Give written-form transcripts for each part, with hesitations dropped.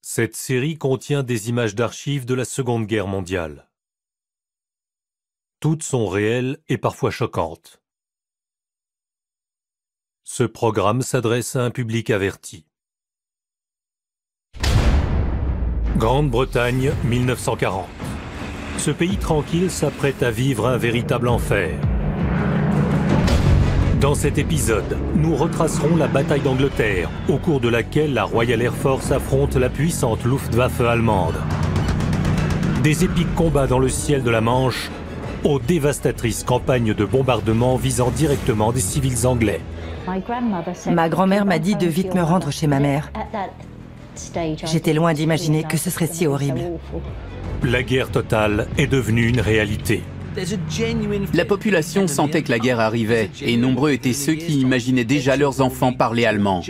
Cette série contient des images d'archives de la Seconde Guerre mondiale. Toutes sont réelles et parfois choquantes. Ce programme s'adresse à un public averti. Grande-Bretagne, 1940. Ce pays tranquille s'apprête à vivre un véritable enfer. Dans cet épisode, nous retracerons la bataille d'Angleterre, au cours de laquelle la Royal Air Force affronte la puissante Luftwaffe allemande. Des épiques combats dans le ciel de la Manche, aux dévastatrices campagnes de bombardement visant directement des civils anglais. Ma grand-mère m'a dit de vite me rendre chez ma mère. J'étais loin d'imaginer que ce serait si horrible. La guerre totale est devenue une réalité. La population sentait que la guerre arrivait, et nombreux étaient ceux qui imaginaient déjà leurs enfants parler allemand.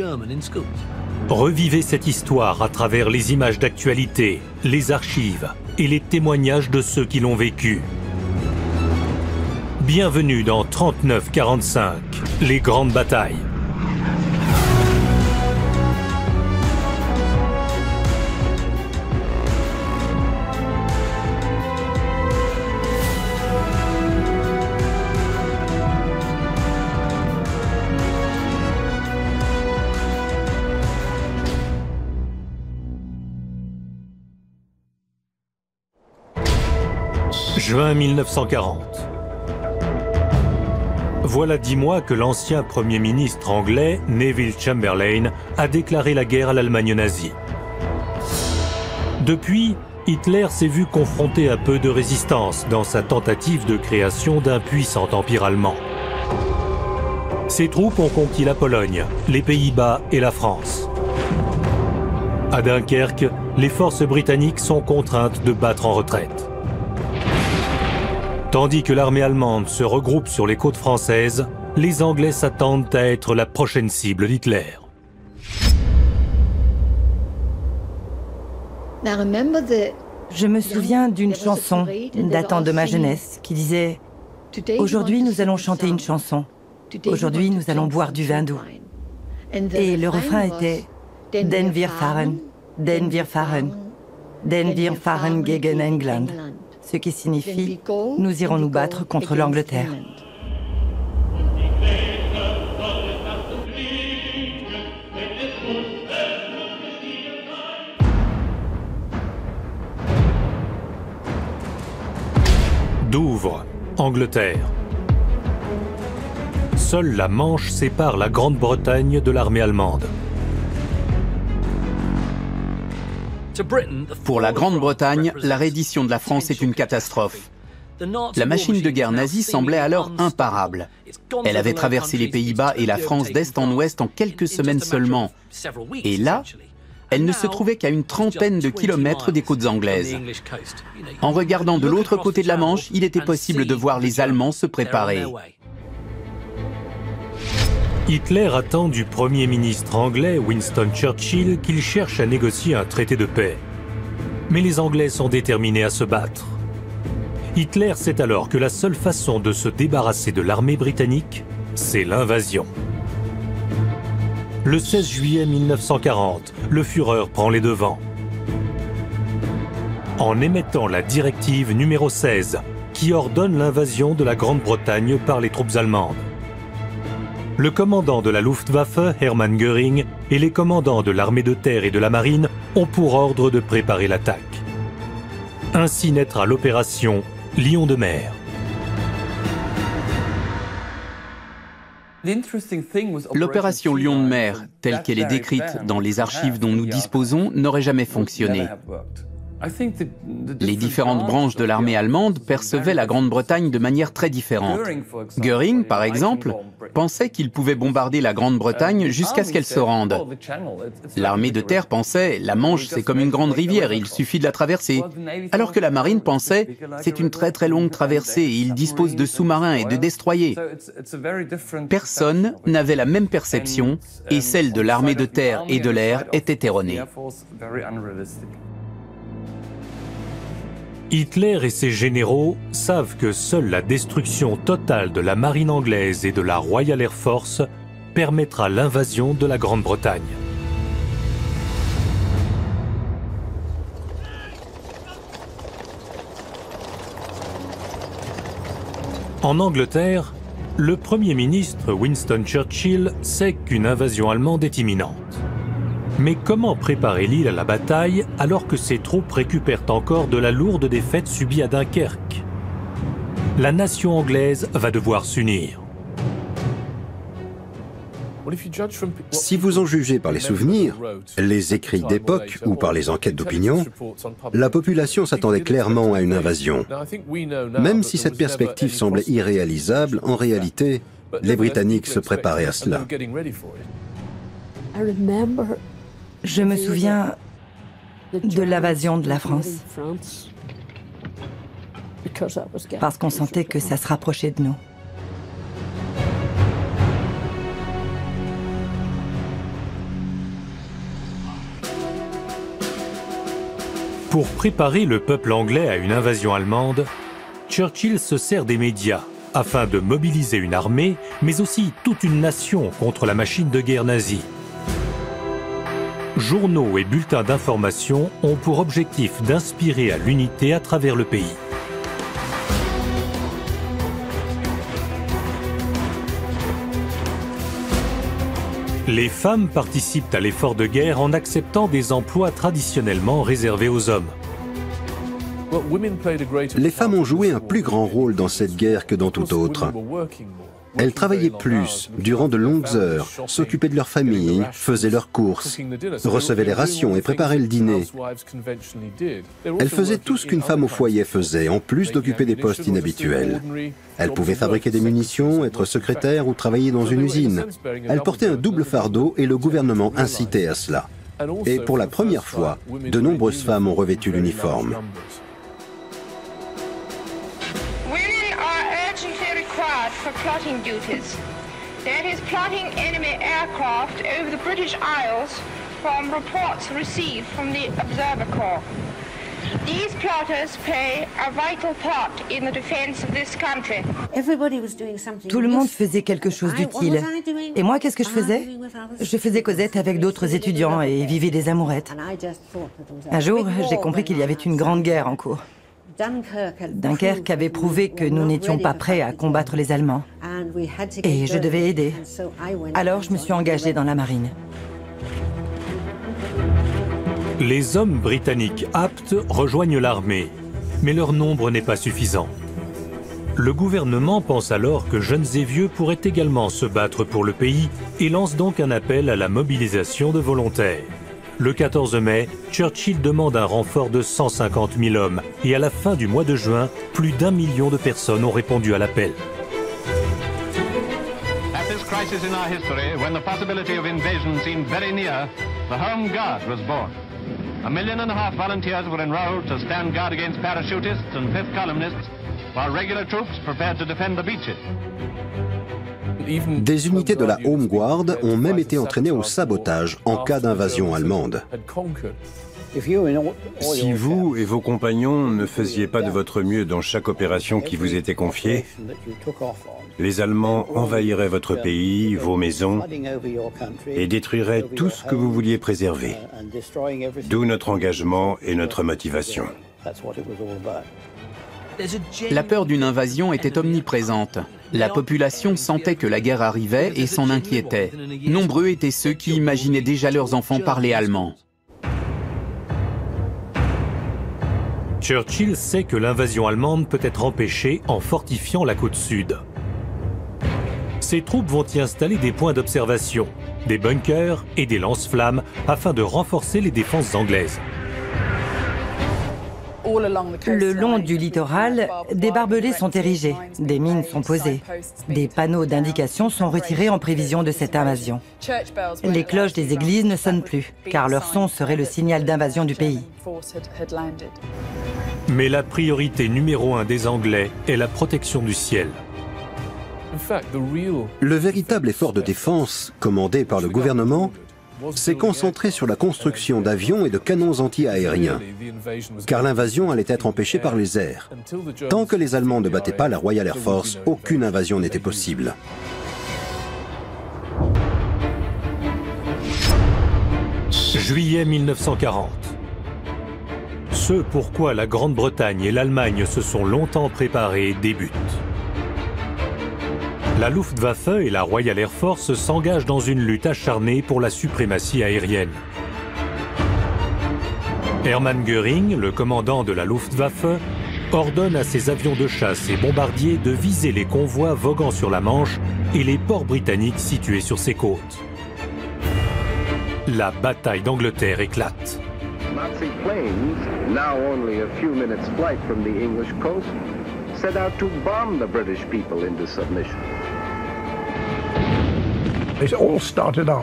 Revivez cette histoire à travers les images d'actualité, les archives et les témoignages de ceux qui l'ont vécu. Bienvenue dans 39-45, les grandes batailles. Juin 1940. Voilà 10 mois que l'ancien Premier ministre anglais, Neville Chamberlain, a déclaré la guerre à l'Allemagne nazie. Depuis, Hitler s'est vu confronté à peu de résistance dans sa tentative de création d'un puissant empire allemand. Ses troupes ont conquis la Pologne, les Pays-Bas et la France. À Dunkerque, les forces britanniques sont contraintes de battre en retraite. Tandis que l'armée allemande se regroupe sur les côtes françaises, les Anglais s'attendent à être la prochaine cible d'Hitler. Je me souviens d'une chanson datant de ma jeunesse qui disait « Aujourd'hui, nous allons chanter une chanson. Aujourd'hui, nous allons boire du vin doux. » Et le refrain était « Den wir fahren, den wir fahren, den wir fahren gegen England », ce qui signifie « Nous irons nous battre contre l'Angleterre ». Douvres, Angleterre. Seule la Manche sépare la Grande-Bretagne de l'armée allemande. Pour la Grande-Bretagne, la reddition de la France est une catastrophe. La machine de guerre nazie semblait alors imparable. Elle avait traversé les Pays-Bas et la France d'est en ouest en quelques semaines seulement. Et là, elle ne se trouvait qu'à une trentaine de kilomètres des côtes anglaises. En regardant de l'autre côté de la Manche, il était possible de voir les Allemands se préparer. Hitler attend du Premier ministre anglais Winston Churchill qu'il cherche à négocier un traité de paix. Mais les Anglais sont déterminés à se battre. Hitler sait alors que la seule façon de se débarrasser de l'armée britannique, c'est l'invasion. Le 16 juillet 1940, le Führer prend les devants. En émettant la directive numéro 16, qui ordonne l'invasion de la Grande-Bretagne par les troupes allemandes. Le commandant de la Luftwaffe, Hermann Göring, et les commandants de l'armée de terre et de la marine ont pour ordre de préparer l'attaque. Ainsi naîtra l'opération Lion de mer. L'opération Lion de mer, telle qu'elle est décrite dans les archives dont nous disposons, n'aurait jamais fonctionné. Les différentes branches de l'armée allemande percevaient la Grande-Bretagne de manière très différente. Göring, par exemple, pensait qu'il pouvait bombarder la Grande-Bretagne jusqu'à ce qu'elle se rende. L'armée de terre pensait « la Manche, c'est comme une grande rivière, il suffit de la traverser ». Alors que la marine pensait « c'est une très très longue traversée, et il dispose de sous-marins et de destroyers ». Personne n'avait la même perception, et celle de l'armée de terre et de l'air était erronée. Hitler et ses généraux savent que seule la destruction totale de la marine anglaise et de la Royal Air Force permettra l'invasion de la Grande-Bretagne. En Angleterre, le Premier ministre Winston Churchill sait qu'une invasion allemande est imminente. Mais comment préparer l'île à la bataille alors que ses troupes récupèrent encore de la lourde défaite subie à Dunkerque? La nation anglaise va devoir s'unir. Si vous en jugez par les souvenirs, les écrits d'époque ou par les enquêtes d'opinion, la population s'attendait clairement à une invasion. Même si cette perspective semblait irréalisable, en réalité, les Britanniques se préparaient à cela. Je me souviens de l'invasion de la France, parce qu'on sentait que ça se rapprochait de nous. Pour préparer le peuple anglais à une invasion allemande, Churchill se sert des médias afin de mobiliser une armée, mais aussi toute une nation contre la machine de guerre nazie. Journaux et bulletins d'information ont pour objectif d'inspirer à l'unité à travers le pays. Les femmes participent à l'effort de guerre en acceptant des emplois traditionnellement réservés aux hommes. Les femmes ont joué un plus grand rôle dans cette guerre que dans toute autre. Elles travaillaient plus, durant de longues heures, s'occupaient de leur famille, faisaient leurs courses, recevaient les rations et préparaient le dîner. Elles faisaient tout ce qu'une femme au foyer faisait, en plus d'occuper des postes inhabituels. Elles pouvaient fabriquer des munitions, être secrétaires ou travailler dans une usine. Elles portaient un double fardeau et le gouvernement incitait à cela. Et pour la première fois, de nombreuses femmes ont revêtu l'uniforme. For plotting duties. That is plotting enemy aircraft over the British Isles from reports received from the Observer Corps. These plotters play a vital part in the defense of this country. Tout le monde faisait quelque chose d'utile. Et moi, qu'est-ce que je faisais? Je faisais causette avec d'autres étudiants et vivais des amourettes. Un jour, j'ai compris qu'il y avait une grande guerre en cours. Dunkerque avait prouvé que nous n'étions pas prêts à combattre les Allemands. Et je devais aider. Alors je me suis engagée dans la marine. Les hommes britanniques aptes rejoignent l'armée, mais leur nombre n'est pas suffisant. Le gouvernement pense alors que jeunes et vieux pourraient également se battre pour le pays et lance donc un appel à la mobilisation de volontaires. Le 14 mai, Churchill demande un renfort de 150 000 hommes et à la fin du mois de juin, plus d'1 million de personnes ont répondu à l'appel. At this crisis in our history, when the possibility of invasion seemed very near, the Home Guard was born. 1.5 million volunteers were enrolled to stand guard against parachutists and fifth columnists, while regular troops prepared to defend the beaches. Des unités de la Home Guard ont même été entraînées au sabotage en cas d'invasion allemande. Si vous et vos compagnons ne faisiez pas de votre mieux dans chaque opération qui vous était confiée, les Allemands envahiraient votre pays, vos maisons, et détruiraient tout ce que vous vouliez préserver. D'où notre engagement et notre motivation. La peur d'une invasion était omniprésente. La population sentait que la guerre arrivait et s'en inquiétait. Nombreux étaient ceux qui imaginaient déjà leurs enfants parler allemand. Churchill sait que l'invasion allemande peut être empêchée en fortifiant la côte sud. Ses troupes vont y installer des points d'observation, des bunkers et des lance-flammes afin de renforcer les défenses anglaises. Le long du littoral, des barbelés sont érigés, des mines sont posées, des panneaux d'indication sont retirés en prévision de cette invasion. Les cloches des églises ne sonnent plus, car leur son serait le signal d'invasion du pays. Mais la priorité numéro 1 des Anglais est la protection du ciel. Le véritable effort de défense, commandé par le gouvernement, s'est concentré sur la construction d'avions et de canons anti-aériens, car l'invasion allait être empêchée par les airs. Tant que les Allemands ne battaient pas la Royal Air Force, aucune invasion n'était possible. Juillet 1940. Ce pourquoi la Grande-Bretagne et l'Allemagne se sont longtemps préparés débute. La Luftwaffe et la Royal Air Force s'engagent dans une lutte acharnée pour la suprématie aérienne. Hermann Göring, le commandant de la Luftwaffe, ordonne à ses avions de chasse et bombardiers de viser les convois voguant sur la Manche et les ports britanniques situés sur ses côtes. La bataille d'Angleterre éclate. Nazi planes, now only a few minutes' flight from the English coast, set out to bomb the British people into submission.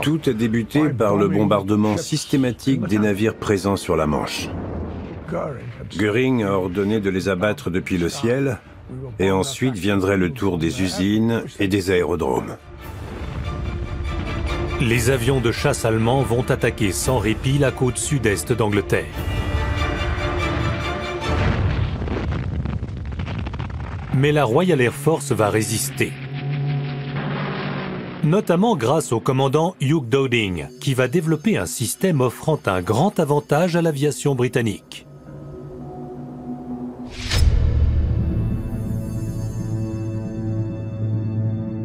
Tout a débuté par le bombardement systématique des navires présents sur la Manche. Göring a ordonné de les abattre depuis le ciel, et ensuite viendrait le tour des usines et des aérodromes. Les avions de chasse allemands vont attaquer sans répit la côte sud-est d'Angleterre. Mais la Royal Air Force va résister. Notamment grâce au commandant Hugh Dowding, qui va développer un système offrant un grand avantage à l'aviation britannique.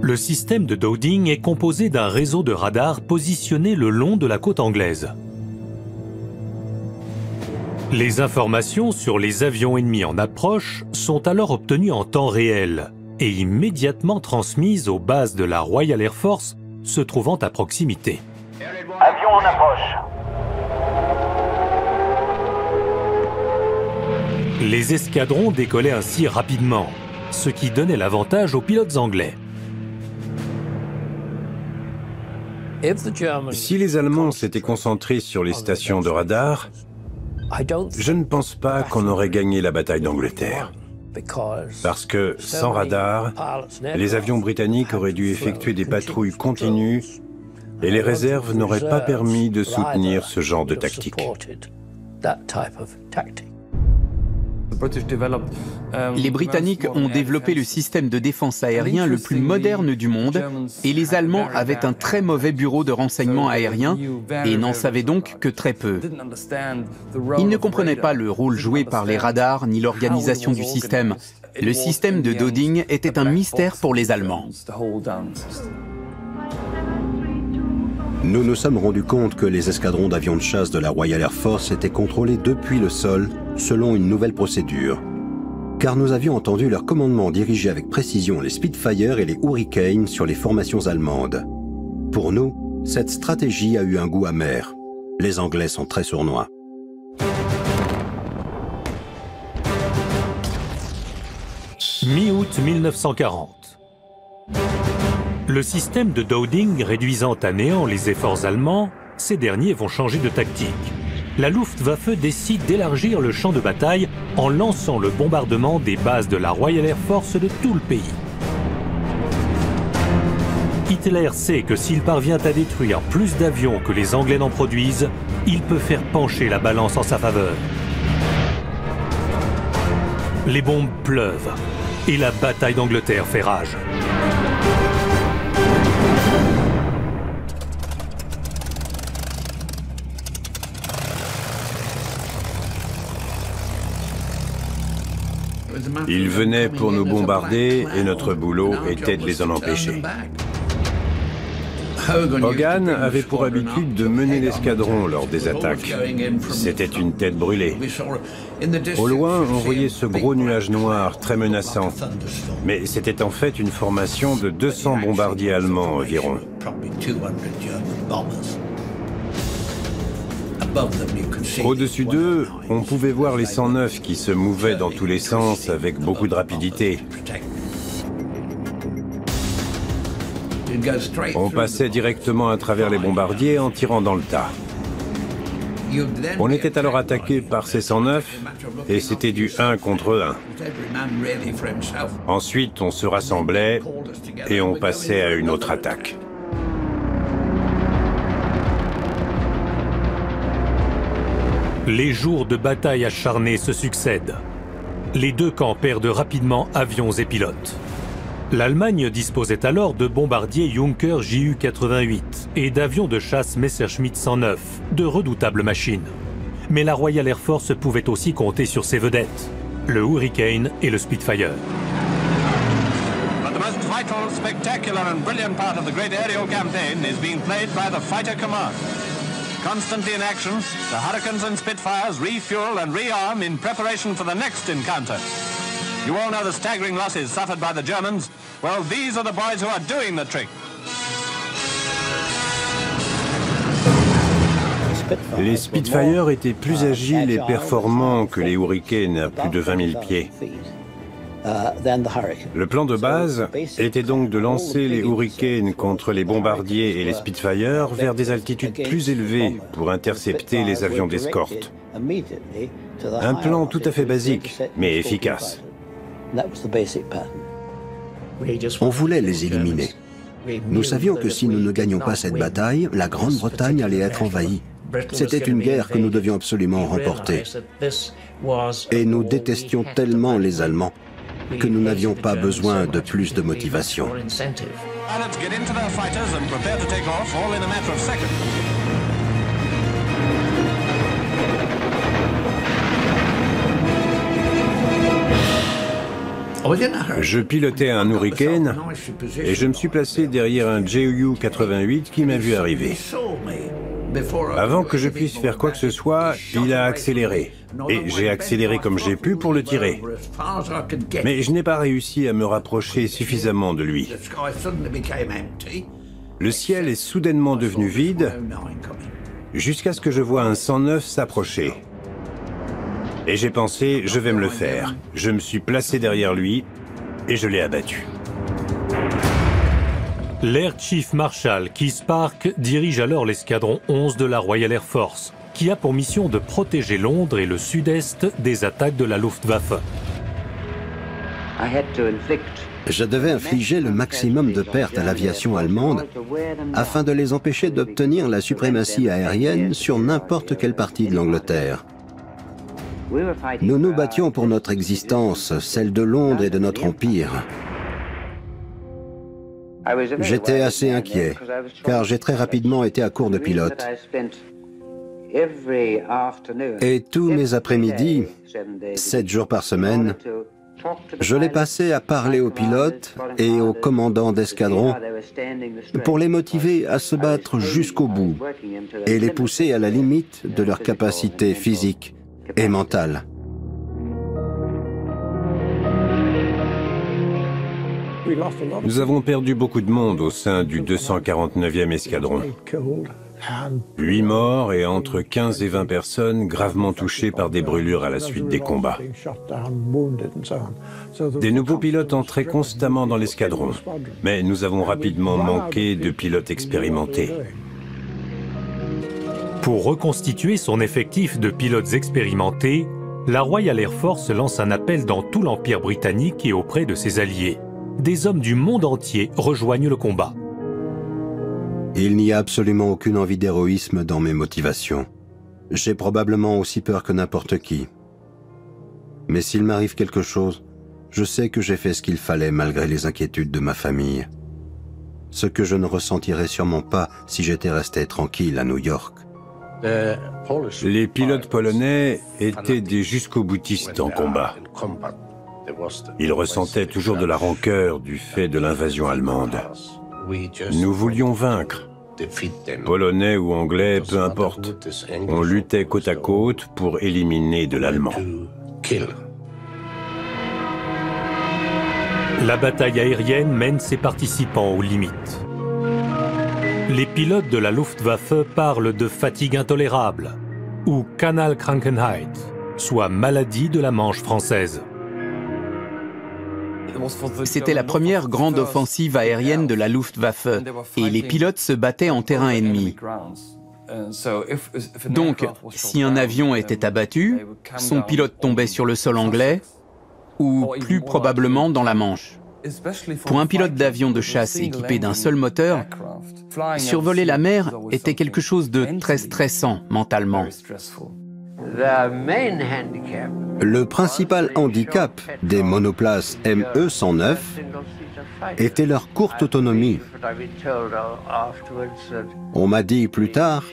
Le système de Dowding est composé d'un réseau de radars positionné le long de la côte anglaise. Les informations sur les avions ennemis en approche sont alors obtenues en temps réel et immédiatement transmises aux bases de la Royal Air Force se trouvant à proximité. Avion en approche. Les escadrons décollaient ainsi rapidement, ce qui donnait l'avantage aux pilotes anglais. Si les Allemands s'étaient concentrés sur les stations de radar, je ne pense pas qu'on aurait gagné la bataille d'Angleterre. Parce que, sans radar, les avions britanniques auraient dû effectuer des patrouilles continues et les réserves n'auraient pas permis de soutenir ce genre de tactique. Les Britanniques ont développé le système de défense aérien le plus moderne du monde et les Allemands avaient un très mauvais bureau de renseignement aérien et n'en savaient donc que très peu. Ils ne comprenaient pas le rôle joué par les radars ni l'organisation du système. Le système de Dowding était un mystère pour les Allemands. Nous nous sommes rendus compte que les escadrons d'avions de chasse de la Royal Air Force étaient contrôlés depuis le sol selon une nouvelle procédure. Car nous avions entendu leur commandement diriger avec précision les Spitfire et les Hurricane sur les formations allemandes. Pour nous, cette stratégie a eu un goût amer. Les Anglais sont très sournois. Mi-août 1940. Le système de Dowding réduisant à néant les efforts allemands, ces derniers vont changer de tactique. La Luftwaffe décide d'élargir le champ de bataille en lançant le bombardement des bases de la Royal Air Force de tout le pays. Hitler sait que s'il parvient à détruire plus d'avions que les Anglais n'en produisent, il peut faire pencher la balance en sa faveur. Les bombes pleuvent et la bataille d'Angleterre fait rage. Ils venaient pour nous bombarder et notre boulot était de les en empêcher. Hogan avait pour habitude de mener l'escadron lors des attaques. C'était une tête brûlée. Au loin, on voyait ce gros nuage noir très menaçant. Mais c'était en fait une formation de 200 bombardiers allemands environ. Au-dessus d'eux, on pouvait voir les 109 qui se mouvaient dans tous les sens avec beaucoup de rapidité. On passait directement à travers les bombardiers en tirant dans le tas. On était alors attaqué par ces 109 et c'était du 1 contre 1. Ensuite, on se rassemblait et on passait à une autre attaque. Les jours de bataille acharnés se succèdent. Les deux camps perdent rapidement avions et pilotes. L'Allemagne disposait alors de bombardiers Junker Ju-88 et d'avions de chasse Messerschmitt 109, de redoutables machines. Mais la Royal Air Force pouvait aussi compter sur ses vedettes, le Hurricane et le Spitfire. vital, spectacular and brilliant part of the great aerial campaign is being played by the Fighter Command. Constantly in action, the Hurricanes and Spitfires refuel and rearm in preparation for the next encounter. You all know the staggering losses suffered by the Germans. Well, these are the boys who are doing the trick. Les Spitfire étaient plus agiles et performants que les Hurricanes à plus de 20 000 pieds. Le plan de base était donc de lancer les Hurricanes contre les bombardiers et les Spitfire vers des altitudes plus élevées pour intercepter les avions d'escorte. Un plan tout à fait basique, mais efficace. On voulait les éliminer. Nous savions que si nous ne gagnions pas cette bataille, la Grande-Bretagne allait être envahie. C'était une guerre que nous devions absolument remporter. Et nous détestions tellement les Allemands que nous n'avions pas besoin de plus de motivation. Je pilotais un Hurricane et je me suis placé derrière un Ju-88 qui m'a vu arriver. Avant que je puisse faire quoi que ce soit, il a accéléré. Et j'ai accéléré comme j'ai pu pour le tirer. Mais je n'ai pas réussi à me rapprocher suffisamment de lui. Le ciel est soudainement devenu vide jusqu'à ce que je vois un 109 s'approcher. Et j'ai pensé, je vais me le faire. Je me suis placé derrière lui et je l'ai abattu. L'Air Chief Marshal Keith Park dirige alors l'escadron 11 de la Royal Air Force, qui a pour mission de protéger Londres et le sud-est des attaques de la Luftwaffe. Je devais infliger le maximum de pertes à l'aviation allemande afin de les empêcher d'obtenir la suprématie aérienne sur n'importe quelle partie de l'Angleterre. Nous nous battions pour notre existence, celle de Londres et de notre empire. J'étais assez inquiet, car j'ai très rapidement été à court de pilotes. Et tous mes après-midi, 7 jours par semaine, je les passais à parler aux pilotes et aux commandants d'escadron pour les motiver à se battre jusqu'au bout et les pousser à la limite de leur capacité physique et mentale. Nous avons perdu beaucoup de monde au sein du 249e escadron. 8 morts et entre 15 et 20 personnes gravement touchées par des brûlures à la suite des combats. Des nouveaux pilotes entraient constamment dans l'escadron, mais nous avons rapidement manqué de pilotes expérimentés. Pour reconstituer son effectif de pilotes expérimentés, la Royal Air Force lance un appel dans tout l'Empire britannique et auprès de ses alliés. Des hommes du monde entier rejoignent le combat. Il n'y a absolument aucune envie d'héroïsme dans mes motivations. J'ai probablement aussi peur que n'importe qui. Mais s'il m'arrive quelque chose, je sais que j'ai fait ce qu'il fallait malgré les inquiétudes de ma famille. Ce que je ne ressentirais sûrement pas si j'étais resté tranquille à New York. Les pilotes polonais étaient des jusqu'au-boutistes en combat. Ils ressentaient toujours de la rancœur du fait de l'invasion allemande. Nous voulions vaincre. Polonais ou Anglais, peu importe. On luttait côte à côte pour éliminer de l'allemand. La bataille aérienne mène ses participants aux limites. Les pilotes de la Luftwaffe parlent de fatigue intolérable, ou Kanalkrankheit, soit maladie de la Manche française. C'était la première grande offensive aérienne de la Luftwaffe et les pilotes se battaient en terrain ennemi. Donc, si un avion était abattu, son pilote tombait sur le sol anglais ou plus probablement dans la Manche. Pour un pilote d'avion de chasse équipé d'un seul moteur, survoler la mer était quelque chose de très stressant mentalement. Le principal handicap des monoplaces ME-109 était leur courte autonomie. On m'a dit plus tard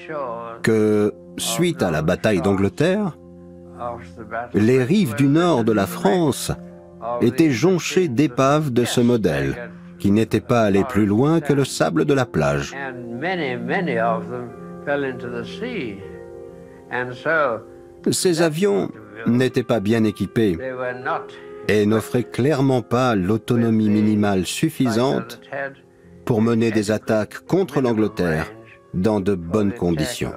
que, suite à la bataille d'Angleterre, les rives du nord de la France étaient jonchées d'épaves de ce modèle, qui n'étaient pas allés plus loin que le sable de la plage. Ces avions n'étaient pas bien équipés et n'offraient clairement pas l'autonomie minimale suffisante pour mener des attaques contre l'Angleterre dans de bonnes conditions.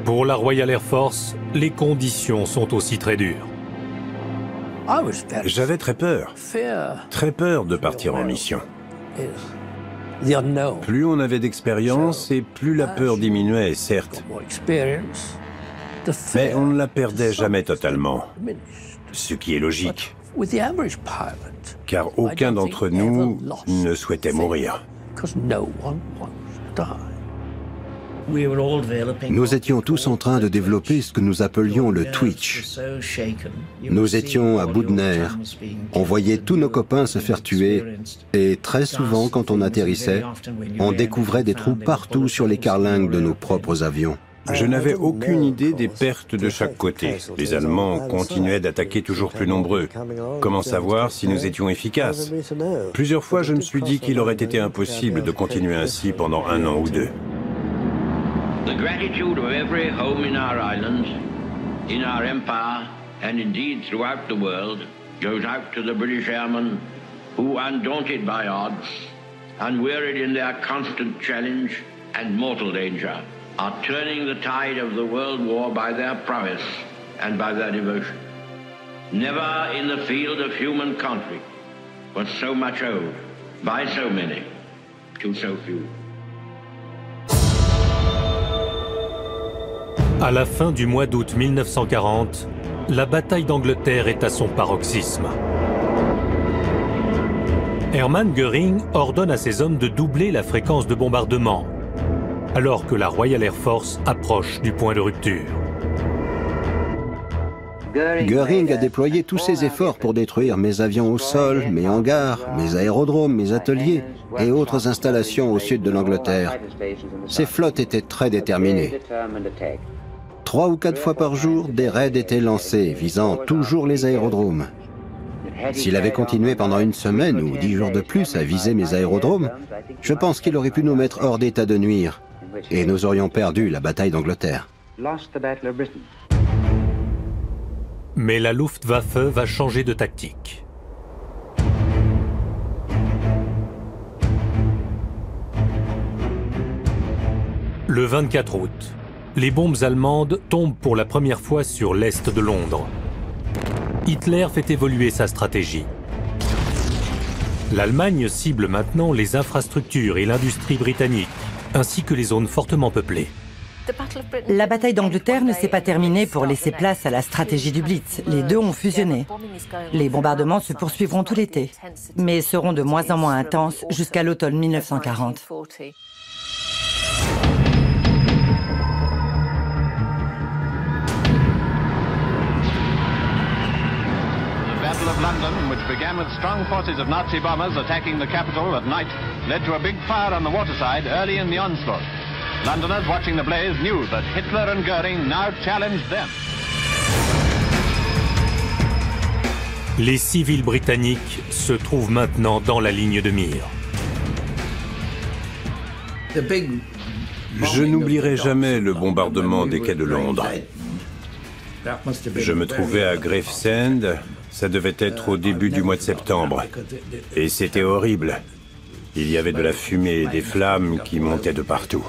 Pour la Royal Air Force, les conditions sont aussi très dures. J'avais très peur de partir en mission. Plus on avait d'expérience et plus la peur diminuait, certes. Mais on ne la perdait jamais totalement, ce qui est logique, car aucun d'entre nous ne souhaitait mourir. Nous étions tous en train de développer ce que nous appelions le Twitch. Nous étions à bout de nerfs. On voyait tous nos copains se faire tuer et très souvent, quand on atterrissait, on découvrait des trous partout sur les carlingues de nos propres avions. Je n'avais aucune idée des pertes de chaque côté. Les Allemands continuaient d'attaquer toujours plus nombreux. Comment savoir si nous étions efficaces? Plusieurs fois, je me suis dit qu'il aurait été impossible de continuer ainsi pendant 1 an ou 2. The gratitude of every home in our islands, in our empire, and indeed throughout the world, goes out to the British airmen who, undaunted by odds, unwearied in their constant challenge and mortal danger, are turning the tide of the world war by their prowess and by their devotion. Never in the field of human conflict was so much owed by so many to so few. À la fin du mois d'août 1940, la bataille d'Angleterre est à son paroxysme. Hermann Göring ordonne à ses hommes de doubler la fréquence de bombardement, alors que la Royal Air Force approche du point de rupture. Göring a déployé tous ses efforts pour détruire mes avions au sol, mes hangars, mes aérodromes, mes ateliers et autres installations au sud de l'Angleterre. Ses flottes étaient très déterminées. 3 ou 4 fois par jour, des raids étaient lancés, visant toujours les aérodromes. S'il avait continué pendant 1 semaine ou 10 jours de plus à viser mes aérodromes, je pense qu'il aurait pu nous mettre hors d'état de nuire, et nous aurions perdu la bataille d'Angleterre. Mais la Luftwaffe va changer de tactique. Le 24 août, les bombes allemandes tombent pour la première fois sur l'est de Londres. Hitler fait évoluer sa stratégie. L'Allemagne cible maintenant les infrastructures et l'industrie britannique, ainsi que les zones fortement peuplées. La bataille d'Angleterre ne s'est pas terminée pour laisser place à la stratégie du Blitz. Les deux ont fusionné. Les bombardements se poursuivront tout l'été, mais seront de moins en moins intenses jusqu'à l'automne 1940. London, which began with strong forces of Nazi bombers attacking the capital at night, led to a big fire on the waterside early in the onslaught. Londoners watching the blaze knew that Hitler and Göring now challenged them. Les civils britanniques se trouvent maintenant dans la ligne de mire. Je n'oublierai jamais le bombardement des quais de Londres. Je me trouvais à Gravesend. Ça devait être au début du mois de septembre. Et c'était horrible. Il y avait de la fumée et des flammes qui montaient de partout.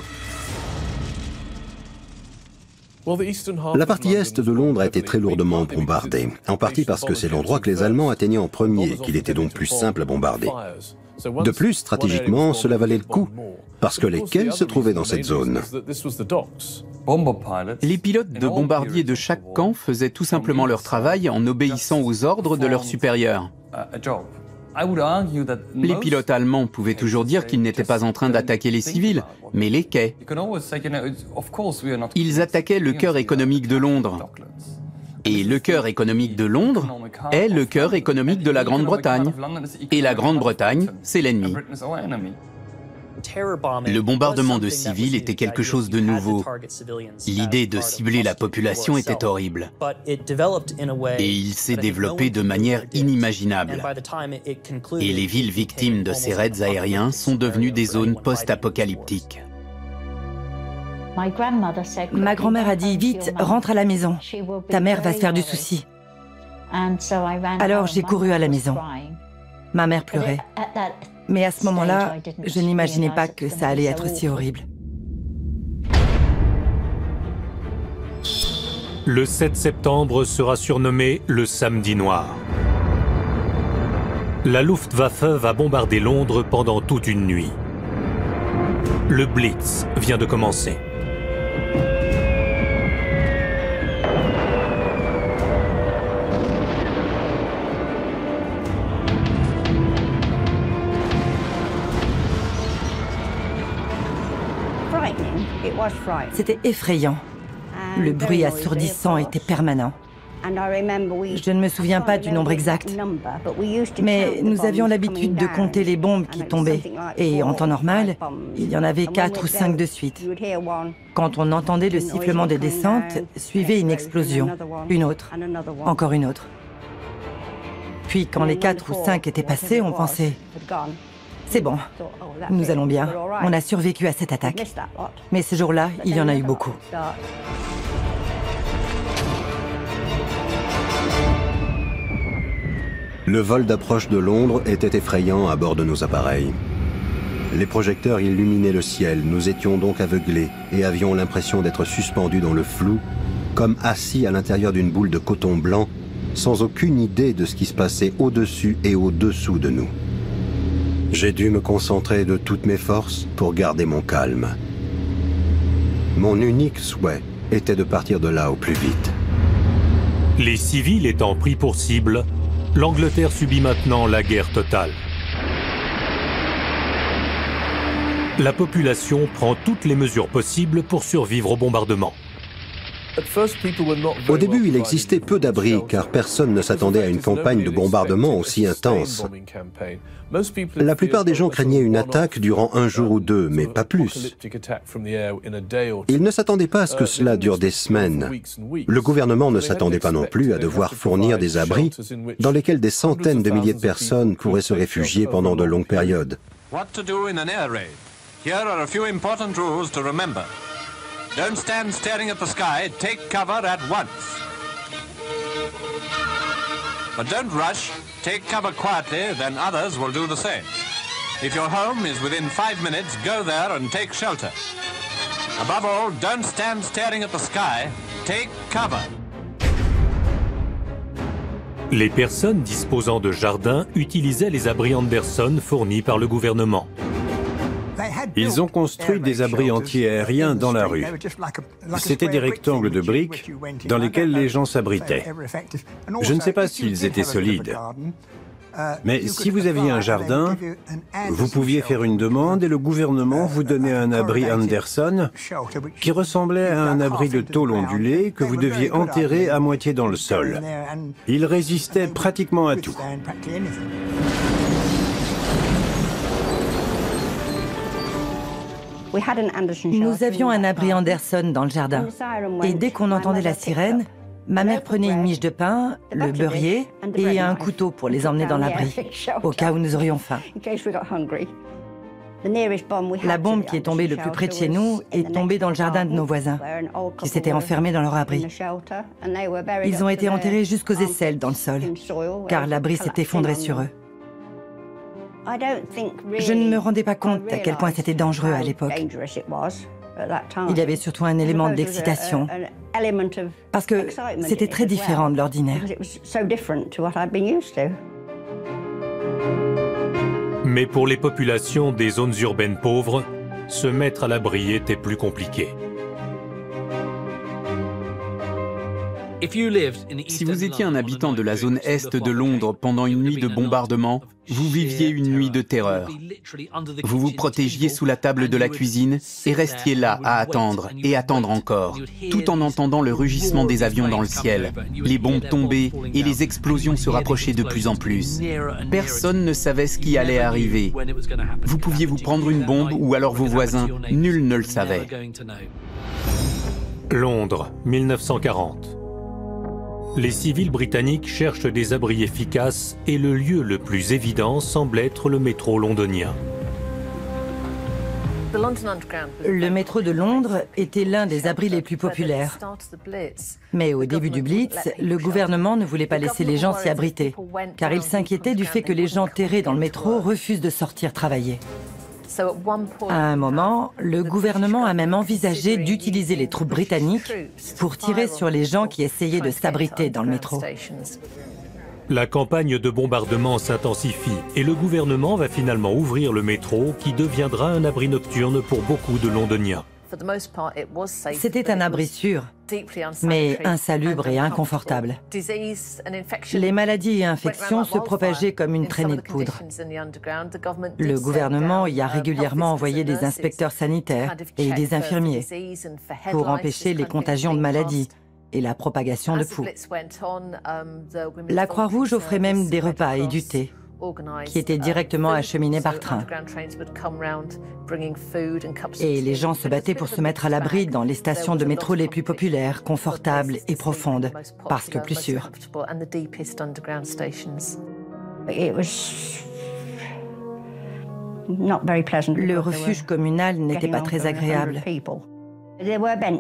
La partie est de Londres a été très lourdement bombardée, en partie parce que c'est l'endroit que les Allemands atteignaient en premier, qu'il était donc plus simple à bombarder. De plus, stratégiquement, cela valait le coup, parce que les quais se trouvaient dans cette zone. Les pilotes de bombardiers de chaque camp faisaient tout simplement leur travail en obéissant aux ordres de leurs supérieurs. Les pilotes allemands pouvaient toujours dire qu'ils n'étaient pas en train d'attaquer les civils, mais les quais. Ils attaquaient le cœur économique de Londres. Et le cœur économique de Londres est le cœur économique de la Grande-Bretagne. Et la Grande-Bretagne, c'est l'ennemi. Le bombardement de civils était quelque chose de nouveau. L'idée de cibler la population était horrible. Et il s'est développé de manière inimaginable. Et les villes victimes de ces raids aériens sont devenues des zones post-apocalyptiques. Ma grand-mère a dit « Vite, rentre à la maison. Ta mère va se faire du souci. » Alors j'ai couru à la maison. Ma mère pleurait. Mais à ce moment-là, je n'imaginais pas que ça allait être si horrible. Le 7 septembre sera surnommé le Samedi Noir. La Luftwaffe va bombarder Londres pendant toute une nuit. Le Blitz vient de commencer. C'était effrayant. Le bruit assourdissant était permanent. Je ne me souviens pas du nombre exact, mais nous avions l'habitude de compter les bombes qui tombaient. Et en temps normal, il y en avait 4 ou 5 de suite. Quand on entendait le sifflement de descente, suivait une explosion, une autre, encore une autre. Puis quand les 4 ou 5 étaient passés, on pensait « C'est bon, nous allons bien, on a survécu à cette attaque. » Mais ce jour-là, il y en a eu beaucoup. Le vol d'approche de Londres était effrayant à bord de nos appareils. Les projecteurs illuminaient le ciel, nous étions donc aveuglés et avions l'impression d'être suspendus dans le flou, comme assis à l'intérieur d'une boule de coton blanc, sans aucune idée de ce qui se passait au-dessus et au-dessous de nous. J'ai dû me concentrer de toutes mes forces pour garder mon calme. Mon unique souhait était de partir de là au plus vite. Les civils étant pris pour cible, l'Angleterre subit maintenant la guerre totale. La population prend toutes les mesures possibles pour survivre au bombardement. Au début, il existait peu d'abris car personne ne s'attendait à une campagne de bombardement aussi intense. La plupart des gens craignaient une attaque durant un jour ou deux, mais pas plus. Ils ne s'attendaient pas à ce que cela dure des semaines. Le gouvernement ne s'attendait pas non plus à devoir fournir des abris dans lesquels des centaines de milliers de personnes pourraient se réfugier pendant de longues périodes. Don't stand staring at the sky, take cover at once. But don't rush, take cover quietly, then others will do the same. If your home is within 5 minutes, go there and take shelter. Above all, don't stand staring at the sky, take cover. Les personnes disposant de jardins utilisaient les abris Anderson fournis par le gouvernement. Ils ont construit des abris anti-aériens dans la rue. C'étaient des rectangles de briques dans lesquels les gens s'abritaient. Je ne sais pas s'ils étaient solides, mais si vous aviez un jardin, vous pouviez faire une demande et le gouvernement vous donnait un abri Anderson qui ressemblait à un abri de tôle ondulée que vous deviez enterrer à moitié dans le sol. Il résistait pratiquement à tout. Nous avions un abri Anderson dans le jardin. Et dès qu'on entendait la sirène, ma mère prenait une miche de pain, le beurrier et un couteau pour les emmener dans l'abri, au cas où nous aurions faim. La bombe qui est tombée le plus près de chez nous est tombée dans le jardin de nos voisins, qui s'étaient enfermés dans leur abri. Ils ont été enterrés jusqu'aux aisselles dans le sol, car l'abri s'est effondré sur eux. Je ne me rendais pas compte à quel point c'était dangereux à l'époque. Il y avait surtout un élément d'excitation, parce que c'était très différent de l'ordinaire. Mais pour les populations des zones urbaines pauvres, se mettre à l'abri était plus compliqué. Si vous étiez un habitant de la zone est de Londres pendant une nuit de bombardement, vous viviez une nuit de terreur. Vous vous protégiez sous la table de la cuisine et restiez là à attendre et attendre encore, tout en entendant le rugissement des avions dans le ciel, les bombes tomber et les explosions se rapprocher de plus en plus. Personne ne savait ce qui allait arriver. Vous pouviez vous prendre une bombe ou alors vos voisins, nul ne le savait. Londres, 1940. Les civils britanniques cherchent des abris efficaces et le lieu le plus évident semble être le métro londonien. Le métro de Londres était l'un des abris les plus populaires. Mais au début du Blitz, le gouvernement ne voulait pas laisser les gens s'y abriter, car il s'inquiétait du fait que les gens terrés dans le métro refusent de sortir travailler. À un moment, le gouvernement a même envisagé d'utiliser les troupes britanniques pour tirer sur les gens qui essayaient de s'abriter dans le métro. La campagne de bombardement s'intensifie et le gouvernement va finalement ouvrir le métro qui deviendra un abri nocturne pour beaucoup de Londoniens. C'était un abri sûr, mais insalubre et inconfortable. Les maladies et infections se propageaient comme une traînée de poudre. Le gouvernement y a régulièrement envoyé des inspecteurs sanitaires et des infirmiers pour empêcher les contagions de maladies et la propagation de poux. La Croix-Rouge offrait même des repas et du thé, qui étaient directement acheminés par train. Et les gens se battaient pour se mettre à l'abri dans les stations de métro les plus populaires, confortables et profondes, parce que plus sûres. Le refuge communal n'était pas très agréable.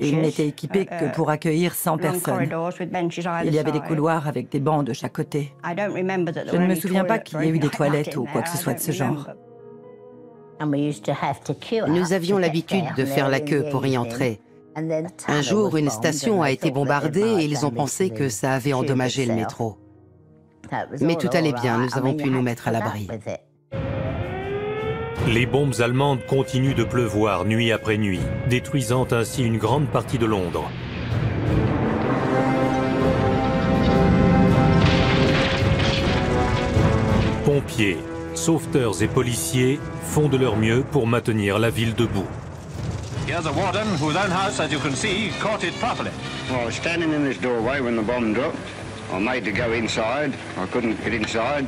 Il n'était équipé que pour accueillir 100 personnes. Il y avait des couloirs avec des bancs de chaque côté. Je ne me souviens pas qu'il y ait eu des toilettes ou quoi que ce soit de ce genre. Nous avions l'habitude de faire la queue pour y entrer. Un jour, une station a été bombardée et ils ont pensé que ça avait endommagé le métro. Mais tout allait bien, nous avons pu nous mettre à l'abri. Les bombes allemandes continuent de pleuvoir nuit après nuit, détruisant ainsi une grande partie de Londres. Pompiers, sauveteurs et policiers font de leur mieux pour maintenir la ville debout. Here's a warden whose own house, as you can see, caught it properly. Well, I was standing in this doorway when the bomb dropped. I made to go inside. I couldn't get inside.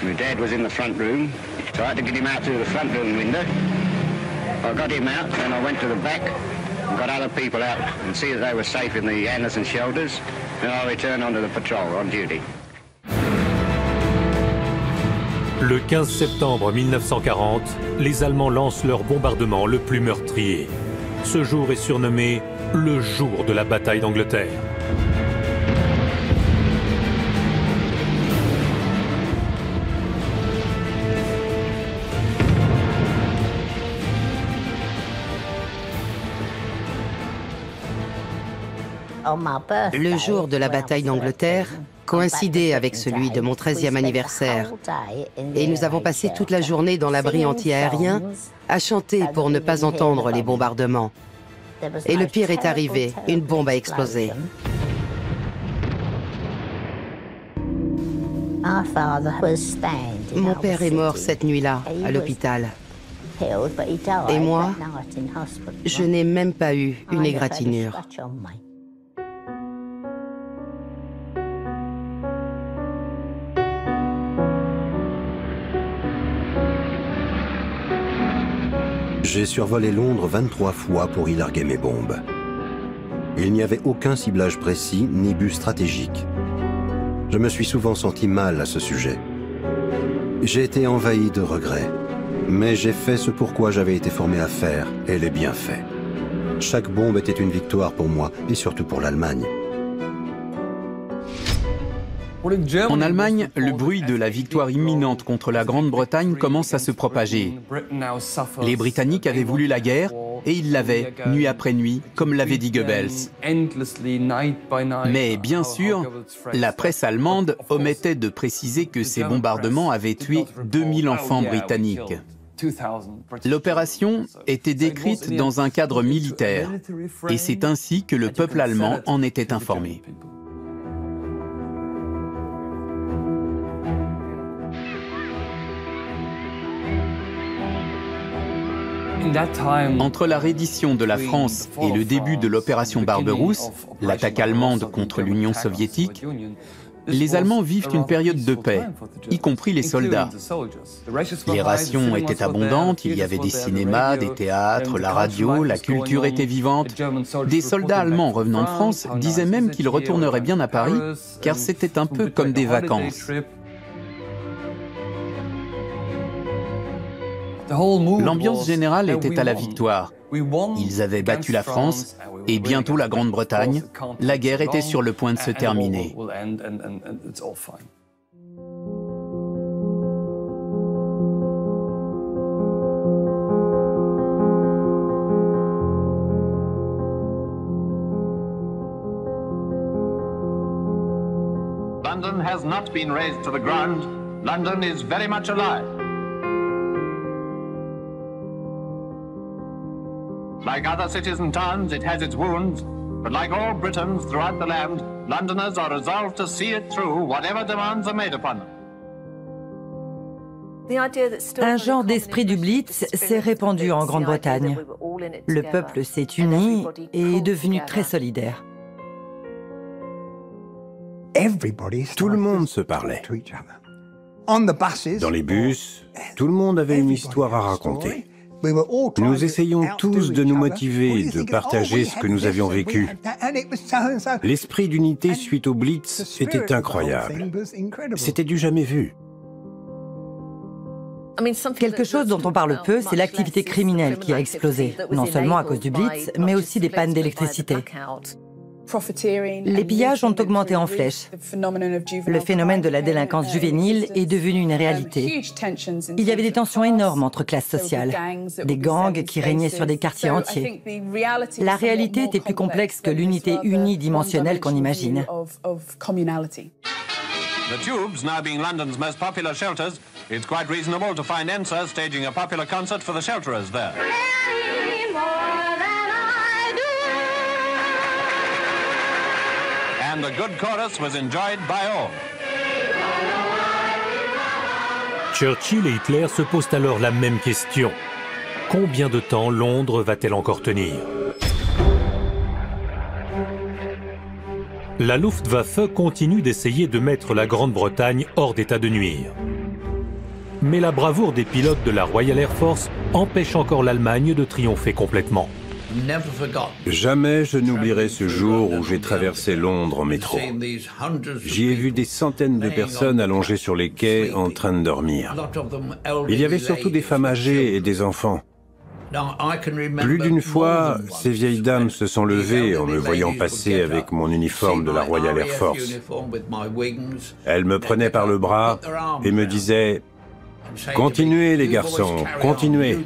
My dad was in the front room, so I had to get him out through the front room window. I got him out, and I went to the back and got other people out and see that they were safe in the Anderson shelters. And I returned onto the patrol on duty. Le 15 septembre 1940, les Allemands lancent leur bombardement le plus meurtrier. Ce jour est surnommé le jour de la bataille d'Angleterre. Le jour de la bataille d'Angleterre coïncidait avec celui de mon 13e anniversaire. Et nous avons passé toute la journée dans l'abri anti-aérien à chanter pour ne pas entendre les bombardements. Et le pire est arrivé, une bombe a explosé. Mon père est mort cette nuit-là, à l'hôpital. Et moi, je n'ai même pas eu une égratignure. J'ai survolé Londres 23 fois pour y larguer mes bombes. Il n'y avait aucun ciblage précis ni but stratégique. Je me suis souvent senti mal à ce sujet. J'ai été envahi de regrets. Mais j'ai fait ce pourquoi j'avais été formé à faire, et l'ai bien fait. Chaque bombe était une victoire pour moi, et surtout pour l'Allemagne. En Allemagne, le bruit de la victoire imminente contre la Grande-Bretagne commence à se propager. Les Britanniques avaient voulu la guerre, et ils l'avaient, nuit après nuit, comme l'avait dit Goebbels. Mais bien sûr, la presse allemande omettait de préciser que ces bombardements avaient tué 2000 enfants britanniques. L'opération était décrite dans un cadre militaire, et c'est ainsi que le peuple allemand en était informé. Entre la reddition de la France et le début de l'opération Barberousse, l'attaque allemande contre l'Union soviétique, les Allemands vivent une période de paix, y compris les soldats. Les rations étaient abondantes, il y avait des cinémas, des théâtres, la radio, la culture était vivante. Des soldats allemands revenant de France disaient même qu'ils retourneraient bien à Paris, car c'était un peu comme des vacances. L'ambiance générale était à la victoire. Ils avaient battu la France et bientôt la Grande-Bretagne. La guerre était sur le point de se terminer. London has not been razed to the ground. London is very much alive. Like other cities and towns, it has its wounds, but like all Britons throughout the land, Londoners are resolved to see it through, whatever demands are made upon them. Un genre d'esprit du Blitz s'est répandu en Grande-Bretagne. Le peuple s'est uni et est devenu très solidaire. Tout le monde se parlait. Dans les bus, tout le monde avait une histoire à raconter. Nous essayions tous de nous motiver, de partager ce que nous avions vécu. L'esprit d'unité suite au Blitz était incroyable. C'était du jamais vu. Quelque chose dont on parle peu, c'est l'activité criminelle qui a explosé, non seulement à cause du Blitz, mais aussi des pannes d'électricité. Les pillages ont augmenté en flèche. Le phénomène de la délinquance juvénile est devenu une réalité. Il y avait des tensions énormes entre classes sociales, des gangs qui régnaient sur des quartiers entiers. La réalité était plus complexe que l'unité unidimensionnelle qu'on imagine. The Tubes now being London's most popular shelters, it's quite reasonable to find ENSA staging a popular concert for the shelterers there. And the good chorus was enjoyed by all. Churchill et Hitler se posent alors la même question. Combien de temps Londres va-t-elle encore tenir? La Luftwaffe continue d'essayer de mettre la Grande-Bretagne hors d'état de nuire. Mais la bravoure des pilotes de la Royal Air Force empêche encore l'Allemagne de triompher complètement. Jamais je n'oublierai ce jour où j'ai traversé Londres en métro. J'y ai vu des centaines de personnes allongées sur les quais en train de dormir. Il y avait surtout des femmes âgées et des enfants. Plus d'une fois, ces vieilles dames se sont levées en me voyant passer avec mon uniforme de la Royal Air Force. Elles me prenaient par le bras et me disaient « Continuez les garçons, continuez !»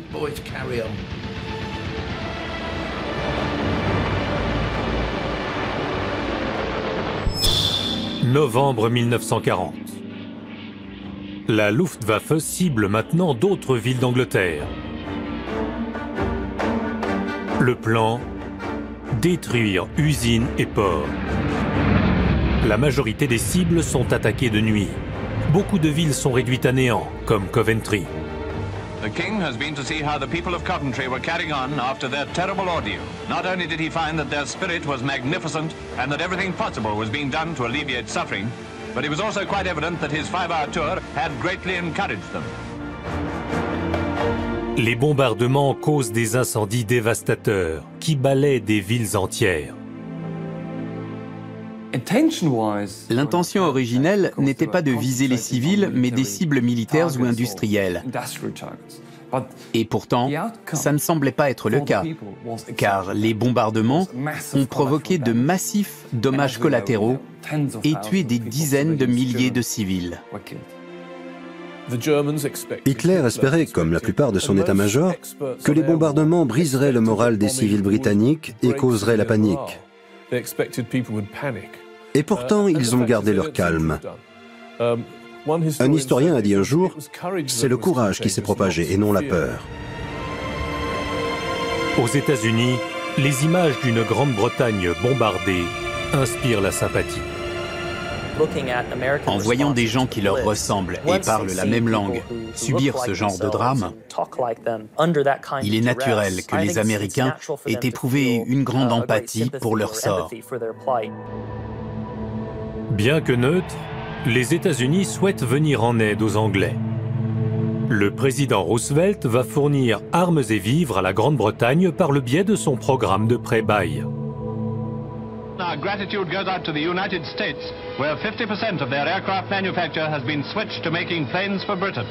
Novembre 1940. La Luftwaffe cible maintenant d'autres villes d'Angleterre. Le plan, détruire usines et ports. La majorité des cibles sont attaquées de nuit. Beaucoup de villes sont réduites à néant, comme Coventry. The king has been to see how the people of Coventry were carrying on after their terrible ordeal. Not only did he find that their spirit was magnificent and that everything possible was being done to alleviate suffering, but it was also quite evident that his 5-hour tour had greatly encouraged them. Les bombardements causent des incendies dévastateurs qui balaient des villes entières. L'intention originelle n'était pas de viser les civils, mais des cibles militaires ou industrielles. Et pourtant, ça ne semblait pas être le cas, car les bombardements ont provoqué de massifs dommages collatéraux et tué des dizaines de milliers de civils. Hitler espérait, comme la plupart de son état-major, que les bombardements briseraient le moral des civils britanniques et causeraient la panique. Et pourtant, ils ont gardé leur calme. Un historien a dit un jour, c'est le courage qui s'est propagé et non la peur. Aux États-Unis, les images d'une Grande-Bretagne bombardée inspirent la sympathie. En voyant des gens qui leur ressemblent et parlent la même langue subir ce genre de drame, il est naturel que les Américains aient éprouvé une grande empathie pour leur sort. Bien que neutre, les États-Unis souhaitent venir en aide aux Anglais. Le président Roosevelt va fournir armes et vivres à la Grande-Bretagne par le biais de son programme de prêt-bail. Our gratitude goes out to the United States, where 50% of their aircraft manufacture has been switched to making planes for Britain.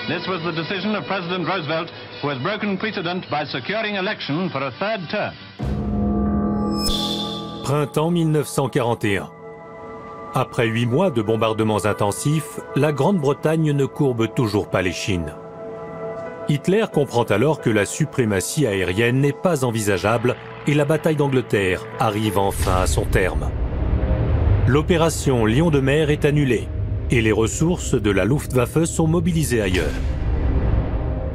This was the decision of President Roosevelt, who has broken precedent by securing election for a third term. Printemps 1941. Après 8 mois de bombardements intensifs, la Grande-Bretagne ne courbe toujours pas l'échine. Hitler comprend alors que la suprématie aérienne n'est pas envisageable et la bataille d'Angleterre arrive enfin à son terme. L'opération Lion de mer est annulée et les ressources de la Luftwaffe sont mobilisées ailleurs.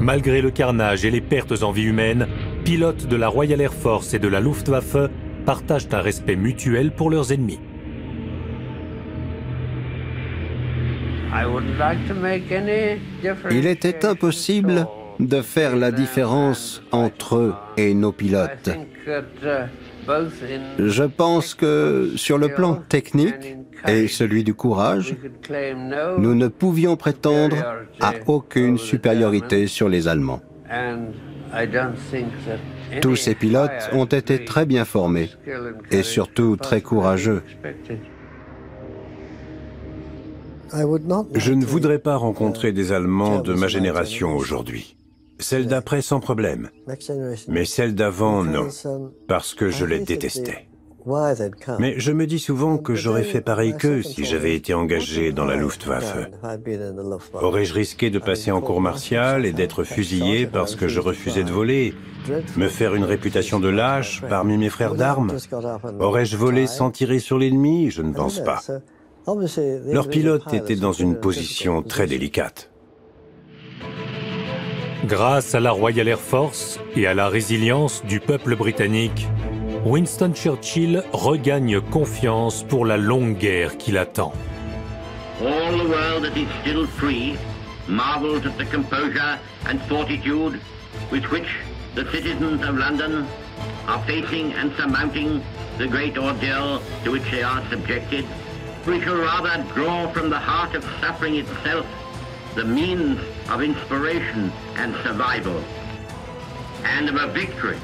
Malgré le carnage et les pertes en vie humaine, pilotes de la Royal Air Force et de la Luftwaffe partagent un respect mutuel pour leurs ennemis. Il était impossible de faire la différence entre eux et nos pilotes. Je pense que sur le plan technique et celui du courage, nous ne pouvions prétendre à aucune supériorité sur les Allemands. Tous ces pilotes ont été très bien formés et surtout très courageux. Je ne voudrais pas rencontrer des Allemands de ma génération aujourd'hui. Celle d'après sans problème, mais celle d'avant non, parce que je les détestais. Mais je me dis souvent que j'aurais fait pareil qu'eux si j'avais été engagé dans la Luftwaffe. Aurais-je risqué de passer en cour martiale et d'être fusillé parce que je refusais de voler? Me faire une réputation de lâche parmi mes frères d'armes? Aurais-je volé sans tirer sur l'ennemi? Je ne pense pas. Leurs pilotes étaient dans une position très délicate. Grâce à la Royal Air Force et à la résilience du peuple britannique, Winston Churchill regagne confiance pour la longue guerre qui l'attend. All the world that is still free marvels at the composure and fortitude with which the citizens of London are facing and surmounting the great ordeal to which they are subjected. We shall rather draw from the heart of suffering itself the means of inspiration and survival, and of a victory,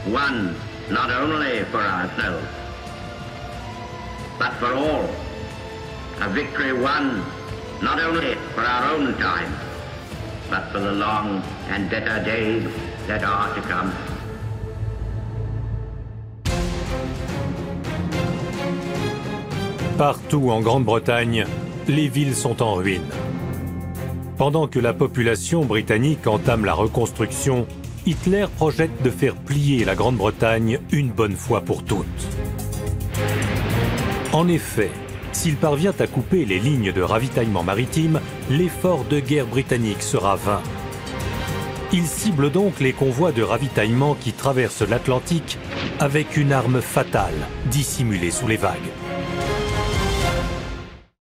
won not only for ourselves, but for all. A victory won not only for our own time, but for the long and better days that are to come. Partout en Grande-Bretagne, les villes sont en ruine. Pendant que la population britannique entame la reconstruction, Hitler projette de faire plier la Grande-Bretagne une bonne fois pour toutes. En effet, s'il parvient à couper les lignes de ravitaillement maritime, l'effort de guerre britannique sera vain. Il cible donc les convois de ravitaillement qui traversent l'Atlantique avec une arme fatale, dissimulée sous les vagues.